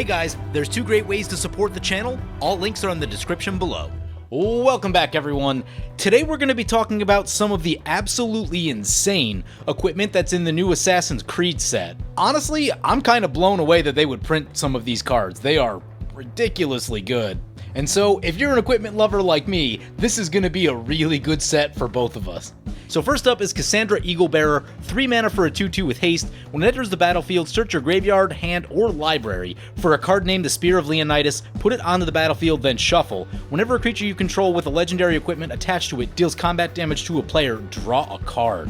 Hey guys, there's two great ways to support the channel. All links are in the description below. Welcome back everyone. Today we're going to be talking about some of the absolutely insane equipment that's in the new Assassin's Creed set. Honestly, I'm kind of blown away that they would print some of these cards. They are ridiculously good. And so, if you're an equipment lover like me, this is going to be a really good set for both of us. So first up is Cassandra Eagle, 3 mana for a 2/2 with haste. When it enters the battlefield, search your graveyard, hand, or library for a card named the Spear of Leonitis, put it onto the battlefield, then shuffle. Whenever a creature you control with a legendary equipment attached to it deals combat damage to a player, draw a card.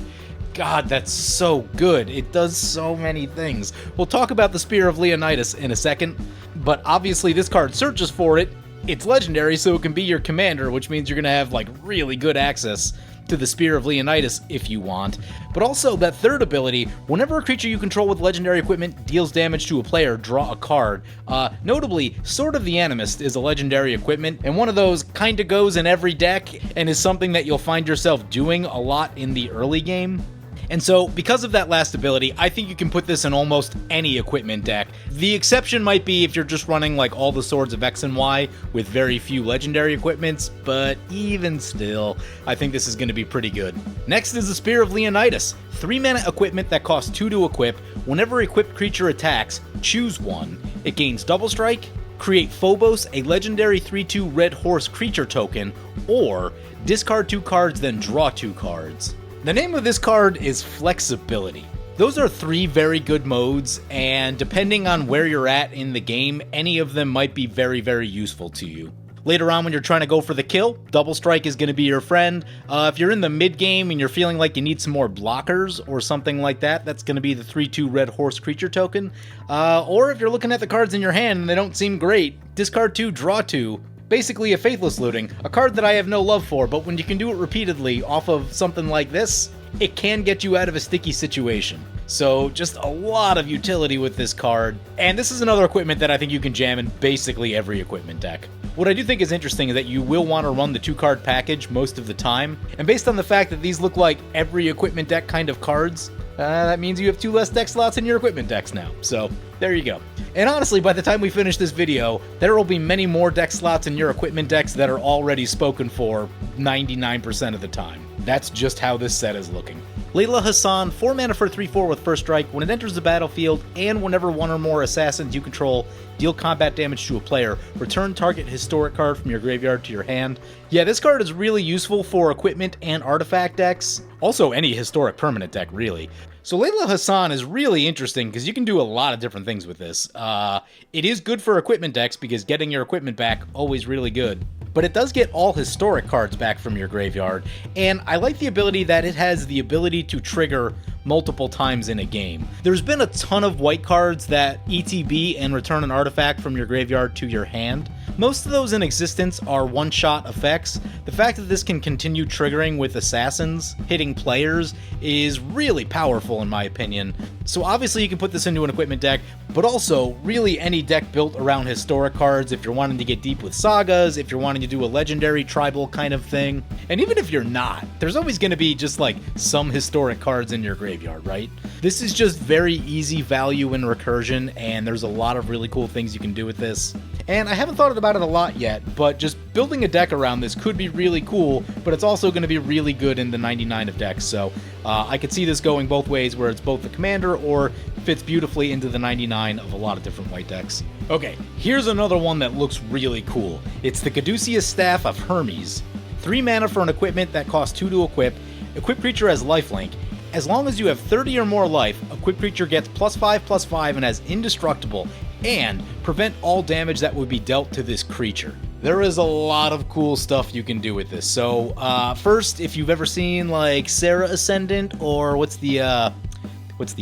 God, that's so good. It does so many things. We'll talk about the Spear of Leonitis in a second, but obviously this card searches for it. It's legendary, so it can be your commander, which means you're going to have like really good access to the Spear of Leonitis if you want. But also, that third ability, whenever a creature you control with legendary equipment deals damage to a player, draw a card. Notably, Sword of the Animist is a legendary equipment, and one of those kinda goes in every deck, and is something that you'll find yourself doing a lot in the early game. And so, because of that last ability, I think you can put this in almost any equipment deck. The exception might be if you're just running like all the Swords of X and Y with very few legendary equipments, but even still, I think this is going to be pretty good. Next is the Spear of Leonitis, 3 mana equipment that costs 2 to equip. Whenever equipped creature attacks, choose one. It gains double strike, create Phobos, a legendary 3/2 red horse creature token, or discard 2 cards then draw 2 cards. The name of this card is Flexibility. Those are 3 very good modes, and depending on where you're at in the game, any of them might be very, very useful to you. Later on when you're trying to go for the kill, Double Strike is going to be your friend. If you're in the mid game and you're feeling like you need some more blockers or something like that, that's going to be the 3/2 red horse creature token. Or if you're looking at the cards in your hand and they don't seem great, discard 2, draw 2. Basically a Faithless Looting, a card that I have no love for, but when you can do it repeatedly off of something like this, it can get you out of a sticky situation. So just a lot of utility with this card, and this is another equipment that I think you can jam in basically every equipment deck. What I do think is interesting is that you will want to run the 2-card package most of the time, and based on the fact that these look like every equipment deck kind of cards, that means you have 2 less deck slots in your equipment decks now, so there you go. And honestly, by the time we finish this video, there will be many more deck slots in your equipment decks that are already spoken for 99% of the time. That's just how this set is looking. Leela Hassan, 4 mana for 3/4 with first strike. When it enters the battlefield, and whenever one or more assassins you control deal combat damage to a player, return target historic card from your graveyard to your hand. Yeah, this card is really useful for equipment and artifact decks. Also any historic permanent deck, really. So Leela Hassan is really interesting because you can do a lot of different things with this. It is good for equipment decks because getting your equipment back, always really good. But it does get all historic cards back from your graveyard, and I like the ability that it has the ability to trigger multiple times in a game. There's been a ton of white cards that ETB and return an artifact from your graveyard to your hand. Most of those in existence are one-shot effects. The fact that this can continue triggering with assassins hitting players is really powerful in my opinion. So obviously you can put this into an equipment deck, but also really any deck built around historic cards if you're wanting to get deep with sagas, if you're wanting to do a legendary tribal kind of thing. And even if you're not, there's always going to be just like some historic cards in your graveyard, right? This is just very easy value in recursion, and there's a lot of really cool things you can do with this. And I haven't thought about it a lot yet, but just building a deck around this could be really cool, but it's also going to be really good in the 99 of decks, so I could see this going both ways, where it's both the commander or fits beautifully into the 99 of a lot of different white decks. Okay, here's another one that looks really cool. It's the Caduceus Staff of Hermes. 3 mana for an equipment that costs 2 to equip. Equipped creature has lifelink. As long as you have 30 or more life, equipped creature gets +5/+5 and has indestructible, and prevent all damage that would be dealt to this creature. There is a lot of cool stuff you can do with this. So, first, if you've ever seen like Sarah Ascendant, or what's the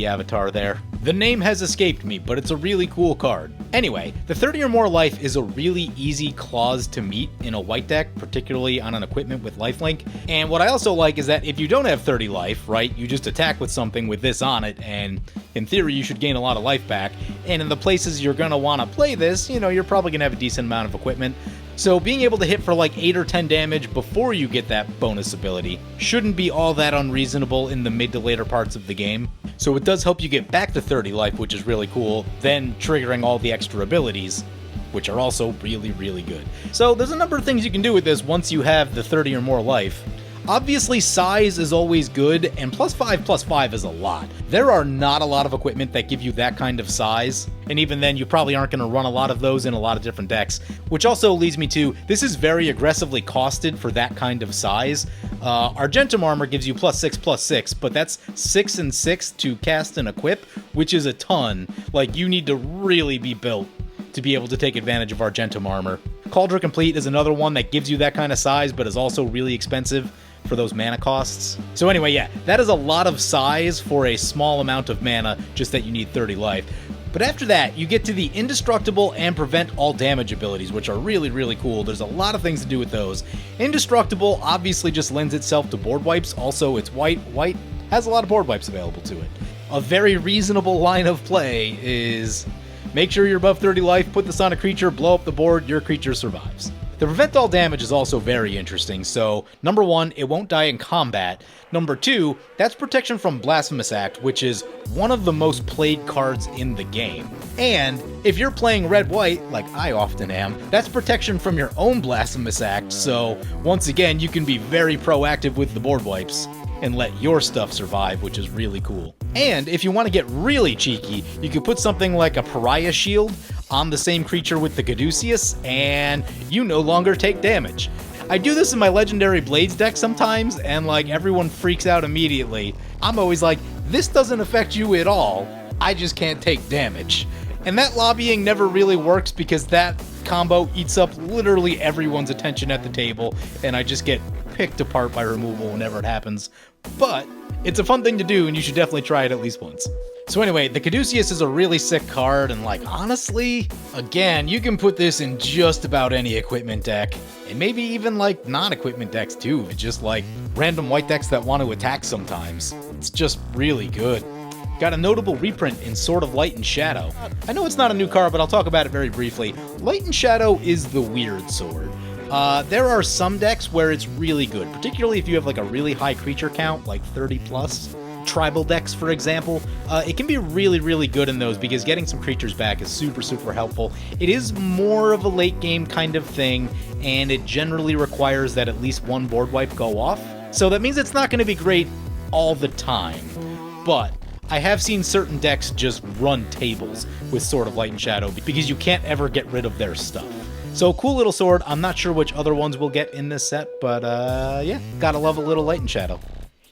avatar there? The name has escaped me, but it's a really cool card. Anyway, the 30 or more life is a really easy clause to meet in a white deck, particularly on an equipment with lifelink. And what I also like is that if you don't have 30 life, right, you just attack with something with this on it, and in theory you should gain a lot of life back. And in the places you're going to want to play this, you know, you're probably going to have a decent amount of equipment. So being able to hit for like 8 or 10 damage before you get that bonus ability shouldn't be all that unreasonable in the mid to later parts of the game. So it does help you get back to 30 life, which is really cool, then triggering all the extra abilities, which are also really, really good. So there's a number of things you can do with this once you have the 30 or more life. Obviously, size is always good, and +5/+5 is a lot. There are not a lot of equipment that give you that kind of size, and even then, you probably aren't going to run a lot of those in a lot of different decks, which also leads me to, this is very aggressively costed for that kind of size. Argentum Armor gives you +6/+6, but that's 6 and 6 to cast and equip, which is a ton. Like, you need to really be built to be able to take advantage of Argentum Armor. Cauldron Complete is another one that gives you that kind of size, but is also really expensive for those mana costs. So anyway, yeah, that is a lot of size for a small amount of mana, just that you need 30 life. But after that, you get to the Indestructible and Prevent All Damage abilities, which are really, really cool. There's a lot of things to do with those. Indestructible obviously just lends itself to board wipes. Also, it's white. White has a lot of board wipes available to it. A very reasonable line of play is make sure you're above 30 life, put this on a creature, blow up the board, your creature survives. The Prevent All Damage is also very interesting, so number 1, it won't die in combat. Number 2, that's protection from Blasphemous Act, which is one of the most played cards in the game. And if you're playing red-white, like I often am, that's protection from your own Blasphemous Act, so once again, you can be very proactive with the board wipes and let your stuff survive, which is really cool. And if you want to get really cheeky, you could put something like a Pariah Shield on the same creature with the Caduceus, and you no longer take damage. I do this in my Legendary Blades deck sometimes, and like everyone freaks out immediately. I'm always like, this doesn't affect you at all, I just can't take damage. And that lobbying never really works because that combo eats up literally everyone's attention at the table, and I just get picked apart by removal whenever it happens. But it's a fun thing to do, and you should definitely try it at least once. So anyway, the Caduceus is a really sick card, and like, honestly, again, you can put this in just about any equipment deck, and maybe even like non-equipment decks too. It's just like random white decks that want to attack sometimes. It's just really good. Got a notable reprint in Sword of Light and Shadow. I know it's not a new card, but I'll talk about it very briefly. Light and Shadow is the weird sword. There are some decks where it's really good, particularly if you have like a really high creature count, like 30 plus. Tribal decks, for example, it can be really, really good in those because getting some creatures back is super, super helpful. It is more of a late game kind of thing, and it generally requires that at least one board wipe go off. So that means it's not going to be great all the time, but I have seen certain decks just run tables with Sword of Light and Shadow because you can't ever get rid of their stuff. So cool little sword. I'm not sure which other ones we'll get in this set, but yeah, gotta love a little Light and Shadow.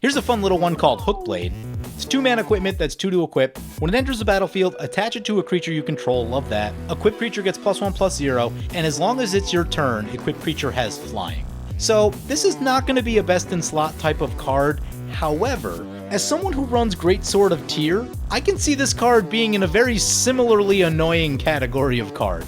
Here's a fun little one called Footblade. It's 2-mana equipment that's 2 to equip. When it enters the battlefield, attach it to a creature you control, love that. Equipped creature gets +1/+0, and as long as it's your turn, equipped creature has flying. So this is not going to be a best in slot type of card. However, as someone who runs Great Sword of Tyr, I can see this card being in a very similarly annoying category of card.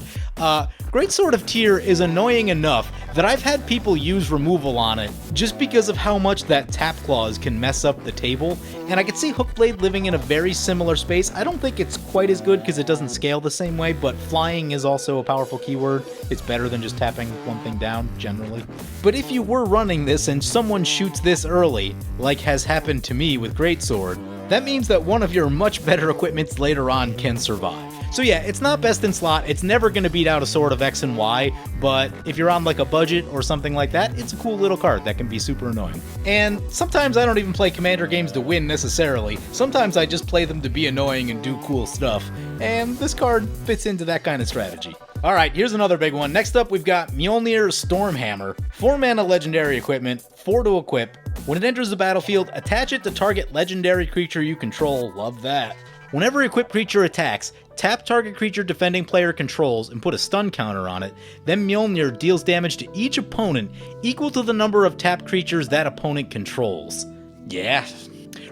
Great Sword of Tyr is annoying enough that I've had people use removal on it just because of how much that tap clause can mess up the table, and I could see Hookblade living in a very similar space. I don't think it's quite as good because it doesn't scale the same way, but flying is also a powerful keyword. It's better than just tapping one thing down, generally. But if you were running this and someone shoots this early, like has happened to me with Greatsword, that means that one of your much better equipments later on can survive. So yeah, it's not best in slot, it's never going to beat out a Sword of X and Y, but if you're on like a budget or something like that, it's a cool little card that can be super annoying. And sometimes I don't even play Commander games to win necessarily, sometimes I just play them to be annoying and do cool stuff, and this card fits into that kind of strategy. Alright, here's another big one. Next up, we've got Mjolnir Stormhammer. 4-mana legendary equipment, 4 to equip. When it enters the battlefield, attach it to target legendary creature you control. Love that. Whenever equipped creature attacks, tap target creature defending player controls and put a stun counter on it. Then Mjolnir deals damage to each opponent equal to the number of tapped creatures that opponent controls. Yeah.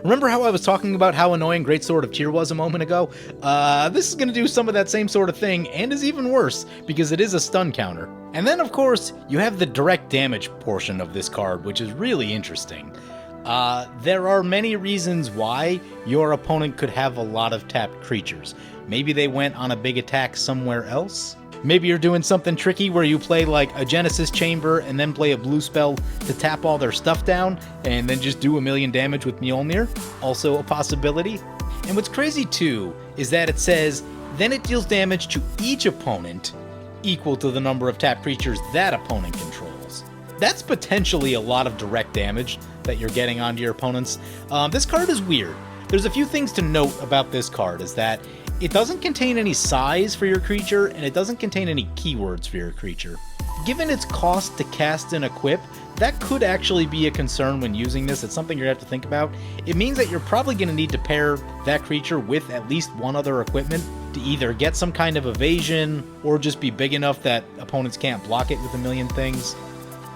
Remember how I was talking about how annoying Great Sword of Tyr was a moment ago? This is going to do some of that same sort of thing, and is even worse, because it is a stun counter. And then, of course, you have the direct damage portion of this card, which is really interesting. There are many reasons why your opponent could have a lot of tapped creatures. Maybe they went on a big attack somewhere else. Maybe you're doing something tricky where you play like a Genesis Chamber and then play a blue spell to tap all their stuff down and then just do a million damage with Mjolnir. Also a possibility. And what's crazy too is that it says, then it deals damage to each opponent equal to the number of tapped creatures that opponent controls. That's potentially a lot of direct damage that you're getting onto your opponents. This card is weird. There's a few things to note about this card, is that it doesn't contain any size for your creature, and it doesn't contain any keywords for your creature. Given its cost to cast and equip, that could actually be a concern when using this. It's something you're going to have to think about. It means that you're probably going to need to pair that creature with at least one other equipment to either get some kind of evasion or just be big enough that opponents can't block it with a million things.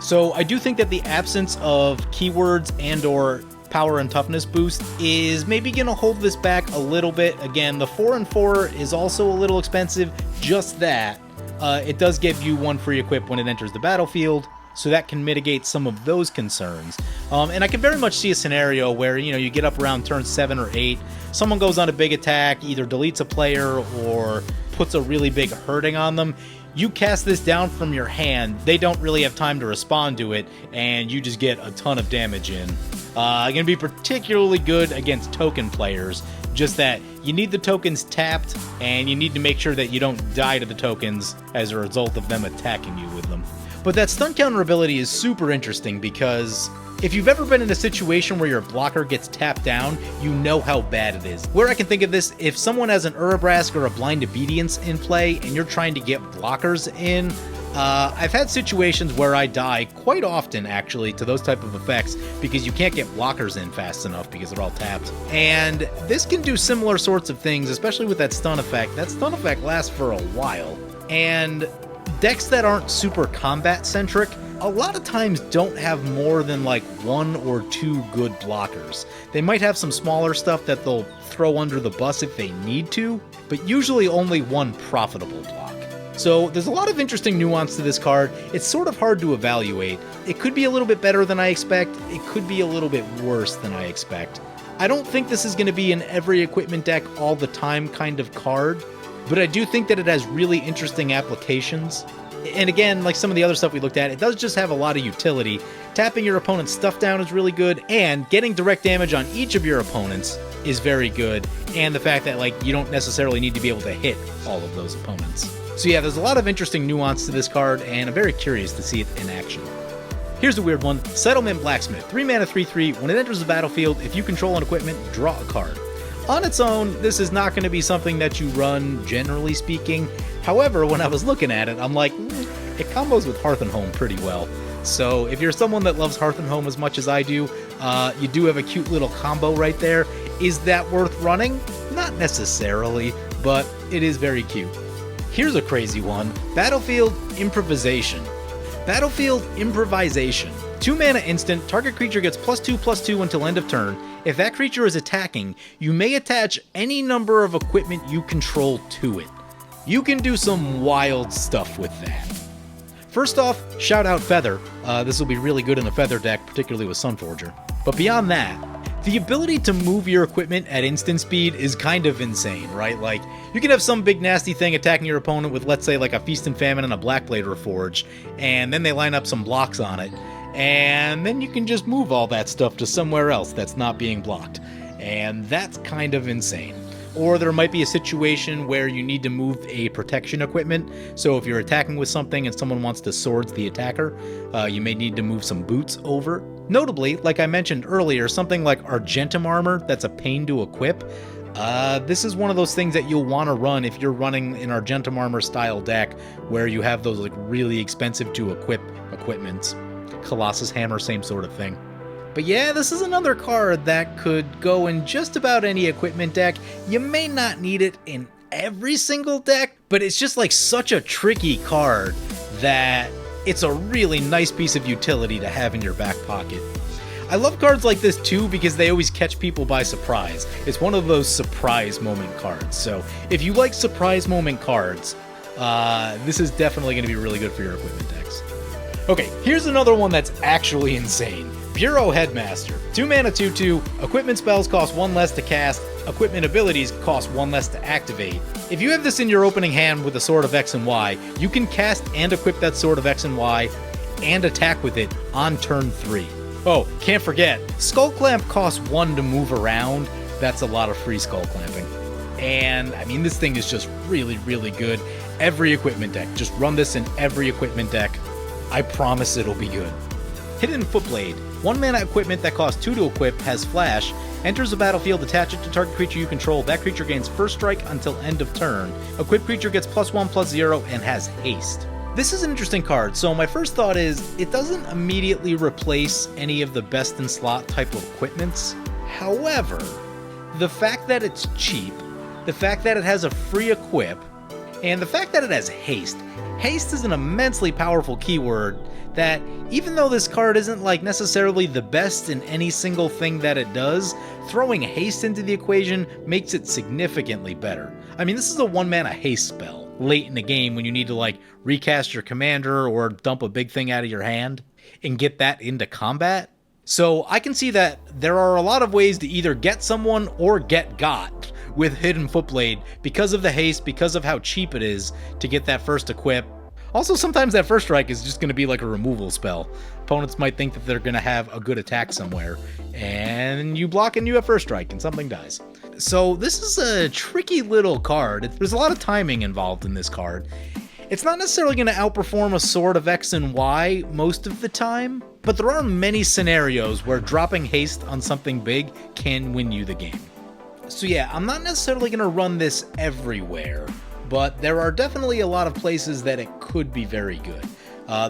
So I do think that the absence of keywords and or power and toughness boost is maybe going to hold this back a little bit. Again, the 4 and 4 is also a little expensive, just that. It does give you one free equip when it enters the battlefield, so that can mitigate some of those concerns. And I can very much see a scenario where, you get up around turn 7 or 8, someone goes on a big attack, either deletes a player or puts a really big hurting on them. You cast this down from your hand, they don't really have time to respond to it, and you just get a ton of damage in. Going to be particularly good against token players, just that you need the tokens tapped, and you need to make sure that you don't die to the tokens as a result of them attacking you with them. But that stun counter ability is super interesting because if you've ever been in a situation where your blocker gets tapped down, you know how bad it is. Where I can think of this, if someone has an Urabrask or a Blind Obedience in play and you're trying to get blockers in, I've had situations where I die quite often, actually, to those type of effects because you can't get blockers in fast enough because they're all tapped. And this can do similar sorts of things, especially with that stun effect. That stun effect lasts for a while. And decks that aren't super combat-centric a lot of times don't have more than like 1 or 2 good blockers. They might have some smaller stuff that they'll throw under the bus if they need to, but usually only one profitable block. So there's a lot of interesting nuance to this card. It's sort of hard to evaluate. It could be a little bit better than I expect. It could be a little bit worse than I expect. I don't think this is going to be an every equipment deck all the time kind of card, but I do think that it has really interesting applications. And again, like some of the other stuff we looked at, it does just have a lot of utility. Tapping your opponent's stuff down is really good, and getting direct damage on each of your opponents is very good, and the fact that you don't necessarily need to be able to hit all of those opponents. So yeah, there's a lot of interesting nuance to this card, and I'm very curious to see it in action. Here's a weird one. Settlement Blacksmith. 3 mana, 3/3. When it enters the battlefield, if you control an equipment, draw a card. On its own, this is not going to be something that you run, generally speaking. However, when I was looking at it, I'm like, it combos with Hearth and Home pretty well. So if you're someone that loves Hearth and Home as much as I do, you do have a cute little combo right there. Is that worth running? Not necessarily, but it is very cute. Here's a crazy one. Battlefield Improvisation. Battlefield Improvisation. 2 mana instant, target creature gets +2/+2 until end of turn. If that creature is attacking, you may attach any number of equipment you control to it. You can do some wild stuff with that. First off, shout out Feather. This will be really good in a Feather deck, particularly with Sunforger. But beyond that, the ability to move your equipment at instant speed is kind of insane, right? Like, you can have some big nasty thing attacking your opponent with, let's say, like a Feast and Famine and a Blackblade Reforge, and then they line up some blocks on it, and then you can just move all that stuff to somewhere else that's not being blocked. And that's kind of insane. Or there might be a situation where you need to move a protection equipment. So if you're attacking with something and someone wants to swords the attacker, you may need to move some boots over. Notably, like I mentioned earlier, something like Argentum armor that's a pain to equip. This is one of those things that you'll want to run if you're running an Argentum armor style deck where you have those really expensive to equip equipments. Colossus Hammer, same sort of thing. But yeah, this is another card that could go in just about any equipment deck. You may not need it in every single deck, but it's just such a tricky card that it's a really nice piece of utility to have in your back pocket. I love cards like this too because they always catch people by surprise. It's one of those surprise moment cards. So if you like surprise moment cards, this is definitely going to be really good for your equipment decks. Okay, here's another one that's actually insane. Bureau Headmaster. 2 mana 2/2, equipment spells cost 1 less to cast, equipment abilities cost 1 less to activate. If you have this in your opening hand with a Sword of X and Y, you can cast and equip that Sword of X and Y and attack with it on turn 3. Oh, can't forget, Skull Clamp costs 1 to move around. That's a lot of free Skull Clamping. And, I mean, this thing is just really, really good. Every equipment deck. Just run this in every equipment deck. I promise it'll be good. Hidden Footblade. 1 mana equipment that costs 2 to equip, has flash, enters the battlefield, attach it to target creature you control. That creature gains first strike until end of turn. Equipped creature gets +1/+0 and has haste. This is an interesting card, so my first thought is, it doesn't immediately replace any of the best in slot type of equipments. However, the fact that it's cheap, the fact that it has a free equip, and the fact that it has haste. Haste is an immensely powerful keyword that, even though this card isn't like necessarily the best in any single thing that it does, throwing haste into the equation makes it significantly better. I mean, this is a 1 mana haste spell late in the game when you need to like recast your commander or dump a big thing out of your hand and get that into combat. So I can see that there are a lot of ways to either get someone or get got with Hidden Footblade because of the haste, because of how cheap it is to get that first equip. Also, sometimes that first strike is just going to be like a removal spell. Opponents might think that they're going to have a good attack somewhere, and you block and you have first strike and something dies. So this is a tricky little card. There's a lot of timing involved in this card. It's not necessarily going to outperform a Sword of X and Y most of the time, but there are many scenarios where dropping haste on something big can win you the game. So yeah, I'm not necessarily going to run this everywhere, but there are definitely a lot of places that it could be very good.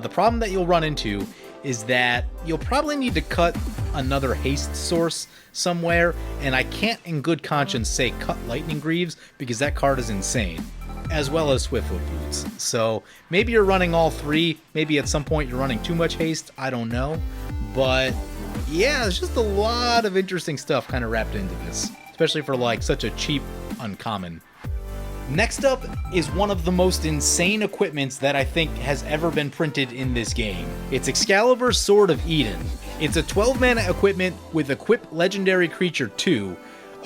The problem that you'll run into is that you'll probably need to cut another haste source somewhere, and I can't in good conscience say cut Lightning Greaves because that card is insane, as well as Swiftfoot Boots. So maybe you're running all 3, maybe at some point you're running too much haste, I don't know. But yeah, there's just a lot of interesting stuff kind of wrapped into this, especially for like such a cheap uncommon. Next up is one of the most insane equipments that I think has ever been printed in this game. It's Excalibur Sword of Eden. It's a 12 mana equipment with Equip Legendary Creature 2.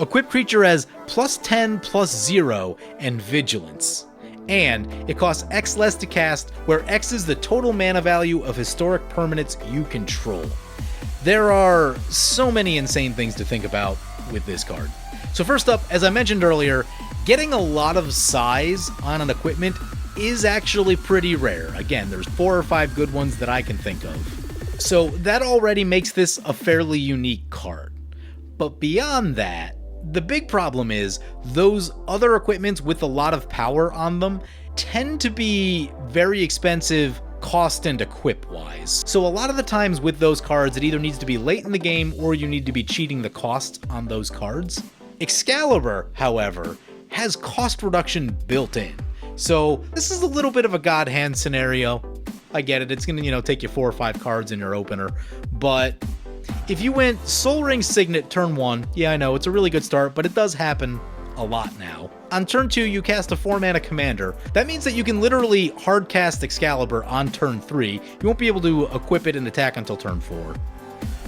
Equip creature has +10/+0 and Vigilance. And it costs X less to cast, where X is the total mana value of historic permanents you control. There are so many insane things to think about with this card. So first up, as I mentioned earlier, getting a lot of size on an equipment is actually pretty rare. Again, there's 4 or 5 good ones that I can think of. So that already makes this a fairly unique card. But beyond that, the big problem is those other equipments with a lot of power on them tend to be very expensive cost and equip wise. So a lot of the times with those cards, it either needs to be late in the game or you need to be cheating the cost on those cards. Excalibur, however, has cost reduction built in. So this is a little bit of a god hand scenario. I get it, it's gonna, take you 4 or 5 cards in your opener, but if you went Soul Ring Signet turn 1, yeah, I know, it's a really good start, but it does happen a lot now. On turn 2, you cast a 4 mana commander. That means that you can literally hard cast Excalibur on turn 3. You won't be able to equip it and attack until turn 4.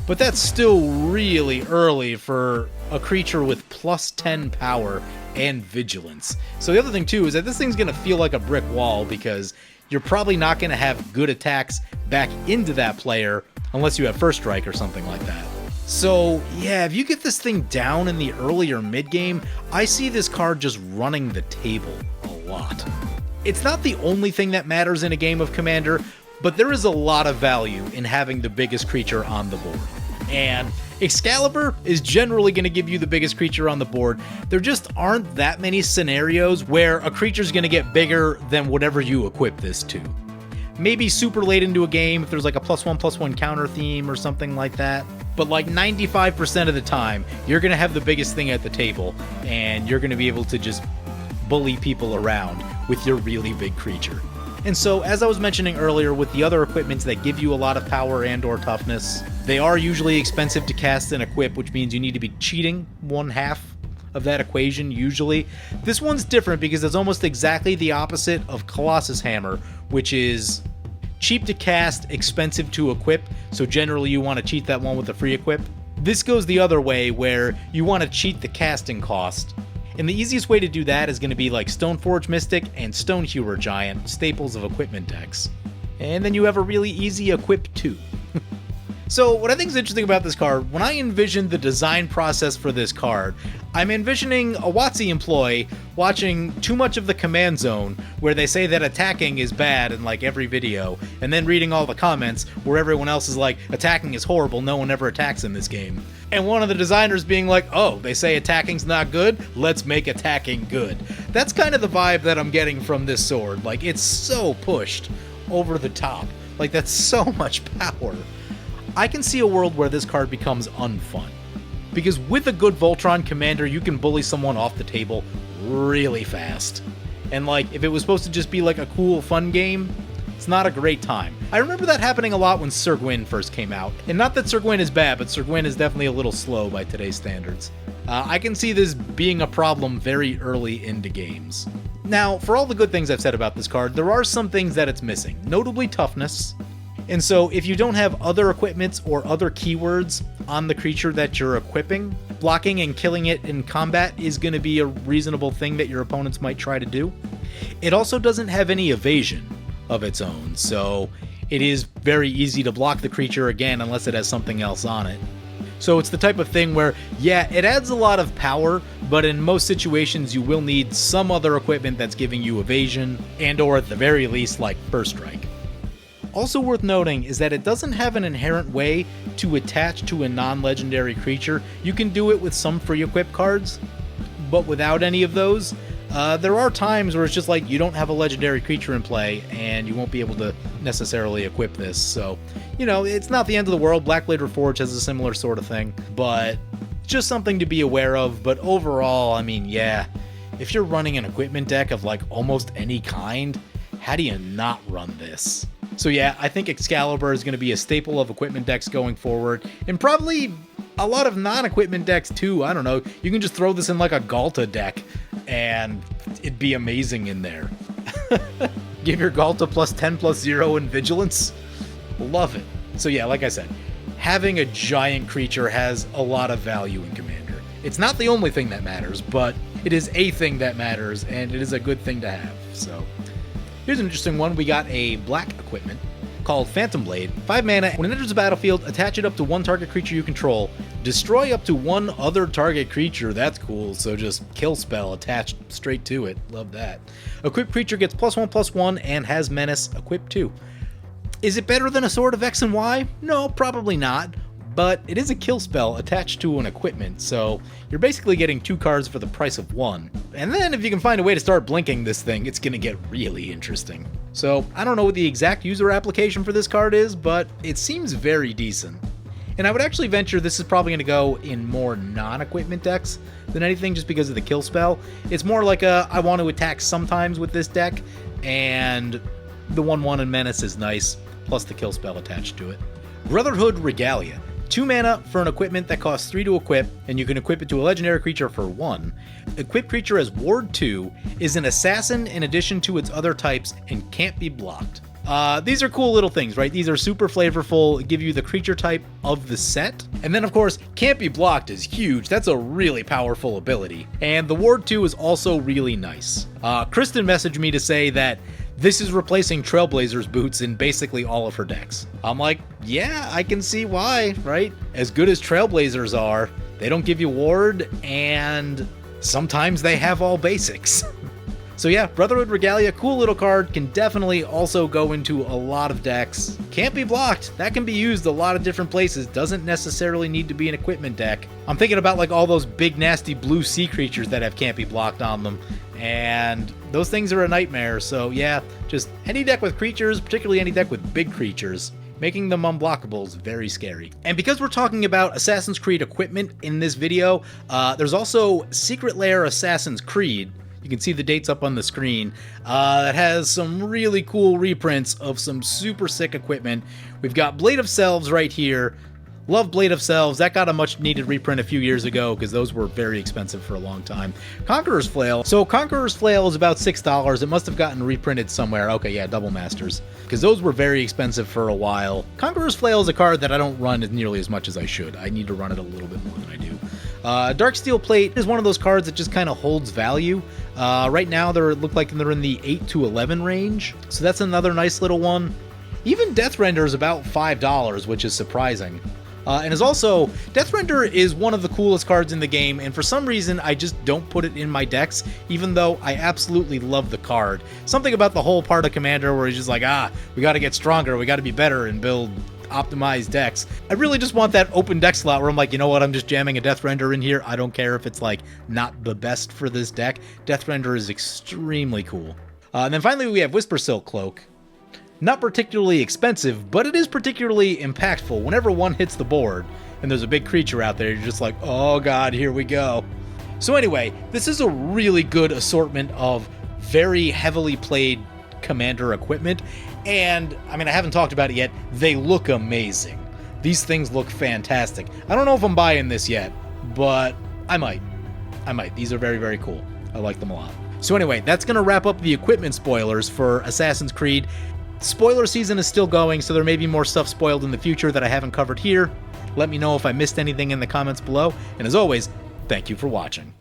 But that's still really early for a creature with +10 power and vigilance. So the other thing too is that this thing's going to feel like a brick wall because you're probably not going to have good attacks back into that player unless you have first strike or something like that. So yeah, if you get this thing down in the early or mid game, I see this card just running the table a lot. It's not the only thing that matters in a game of Commander, but there is a lot of value in having the biggest creature on the board. And Excalibur is generally going to give you the biggest creature on the board. There just aren't that many scenarios where a creature's going to get bigger than whatever you equip this to. Maybe super late into a game if there's like a +1/+1 counter theme or something like that. But like 95% of the time, you're going to have the biggest thing at the table, and you're going to be able to just bully people around with your really big creature. And so, as I was mentioning earlier, with the other equipments that give you a lot of power and or toughness, they are usually expensive to cast and equip, which means you need to be cheating 1/2 of that equation usually. This one's different because it's almost exactly the opposite of Colossus Hammer, which is cheap to cast, expensive to equip, so generally you want to cheat that one with a free equip. This goes the other way, where you want to cheat the casting cost. And the easiest way to do that is going to be like Stoneforge Mystic and Stonehewer Giant, staples of equipment decks. And then you have a really easy equip too. So what I think is interesting about this card, when I envision the design process for this card, I'm envisioning a WotC employee watching too much of the Command Zone, where they say that attacking is bad in like every video, and then reading all the comments where everyone else is like, attacking is horrible, no one ever attacks in this game. And one of the designers being like, oh, they say attacking's not good, let's make attacking good. That's kind of the vibe that I'm getting from this sword. Like, it's so pushed over the top. Like, that's so much power. I can see a world where this card becomes unfun. Because with a good Voltron commander, you can bully someone off the table really fast. And like, if it was supposed to just be like a cool, fun game, it's not a great time. I remember that happening a lot when Sir Gwyn first came out. And not that Sir Gwyn is bad, but Sir Gwyn is definitely a little slow by today's standards. I can see this being a problem very early into games. Now, for all the good things I've said about this card, there are some things that it's missing, notably toughness. And so if you don't have other equipments or other keywords on the creature that you're equipping, blocking and killing it in combat is going to be a reasonable thing that your opponents might try to do. It also doesn't have any evasion of its own, so it is very easy to block the creature again unless it has something else on it. So it's the type of thing where, yeah, it adds a lot of power, but in most situations you will need some other equipment that's giving you evasion, and or at the very least, like First Strike. Also worth noting is that it doesn't have an inherent way to attach to a non-legendary creature. You can do it with some free equip cards, but without any of those, there are times where it's just like you don't have a legendary creature in play and you won't be able to necessarily equip this. So, you know, it's not the end of the world. Blackblade Reforged has a similar sort of thing, but it's just something to be aware of. But overall, I mean, yeah, if you're running an equipment deck of like almost any kind, how do you not run this? So yeah, I think Excalibur is going to be a staple of equipment decks going forward, and probably a lot of non-equipment decks too. I don't know, you can just throw this in like a Galta deck, and it'd be amazing in there. Give your Galta +10/+0 in Vigilance. Love it. So yeah, like I said, having a giant creature has a lot of value in Commander. It's not the only thing that matters, but it is a thing that matters, and it is a good thing to have, so... Here's an interesting one. We got a black equipment called Phantom Blade. 5 mana. When it enters the battlefield, attach it up to one target creature you control. Destroy up to one other target creature. That's cool. So just kill spell attached straight to it. Love that. Equipped creature gets +1/+1 and has menace equipped too. Is it better than a Sword of X and Y? No, probably not. But it is a kill spell attached to an equipment, so you're basically getting 2 cards for the price of 1. And then if you can find a way to start blinking this thing, it's going to get really interesting. So I don't know what the exact user application for this card is, but it seems very decent. And I would actually venture this is probably going to go in more non-equipment decks than anything, just because of the kill spell. It's more like a, I want to attack sometimes with this deck, and the 1/1 and menace is nice, plus the kill spell attached to it. Brotherhood Regalia. 2 mana for an equipment that costs 3 to equip, and you can equip it to a legendary creature for 1. Equipped creature as Ward 2 is an assassin in addition to its other types and can't be blocked. These are cool little things, right? These are super flavorful, give you the creature type of the set. And then, of course, can't be blocked is huge. That's a really powerful ability. And the Ward 2 is also really nice. Kristen messaged me to say that this is replacing Trailblazer's boots in basically all of her decks. I'm like, yeah, I can see why, right? As good as Trailblazers are, they don't give you ward, and sometimes they have all basics. So yeah, Brotherhood Regalia, cool little card, can definitely also go into a lot of decks. Can't be blocked. That can be used a lot of different places. Doesn't necessarily need to be an equipment deck. I'm thinking about like all those big nasty blue sea creatures that have can't be blocked on them, and those things are a nightmare. So yeah, just any deck with creatures, particularly any deck with big creatures, making them unblockable is very scary. And because we're talking about Assassin's Creed equipment in this video, there's also Secret Lair Assassin's Creed. You can see the dates up on the screen. That has some really cool reprints of some super sick equipment. We've got Blade of Selves right here. Love Blade of Selves. That got a much needed reprint a few years ago because those were very expensive for a long time. Conqueror's Flail. So Conqueror's Flail is about $6. It must have gotten reprinted somewhere. Okay, yeah, Double Masters. Because those were very expensive for a while. Conqueror's Flail is a card that I don't run nearly as much as I should. I need to run it a little bit more than I do. Darksteel Plate is one of those cards that just kind of holds value. Right now, they look like they're in the 8 to 11 range. So that's another nice little one. Even Deathrender is about $5, which is surprising. And is also, Deathrender is one of the coolest cards in the game, and for some reason, I just don't put it in my decks, even though I absolutely love the card. Something about the whole part of Commander where he's just like, we gotta get stronger, we gotta be better and build optimized decks. I really just want that open deck slot where I'm like, you know what, I'm just jamming a Deathrender in here. I don't care if it's like not the best for this deck. Deathrender is extremely cool. And then finally we have Whisper Silk Cloak. Not particularly expensive, but it is particularly impactful. Whenever one hits the board and there's a big creature out there, you're just like, oh god, here we go. So anyway, this is a really good assortment of very heavily played Commander equipment, and I mean, I haven't talked about it yet, they look amazing. These things look fantastic. I don't know if I'm buying this yet, but I might. These are very, very cool. I like them a lot. So anyway, that's going to wrap up the equipment spoilers for Assassin's Creed. Spoiler season is still going, so there may be more stuff spoiled in the future that I haven't covered here. Let me know if I missed anything in the comments below, and as always, thank you for watching.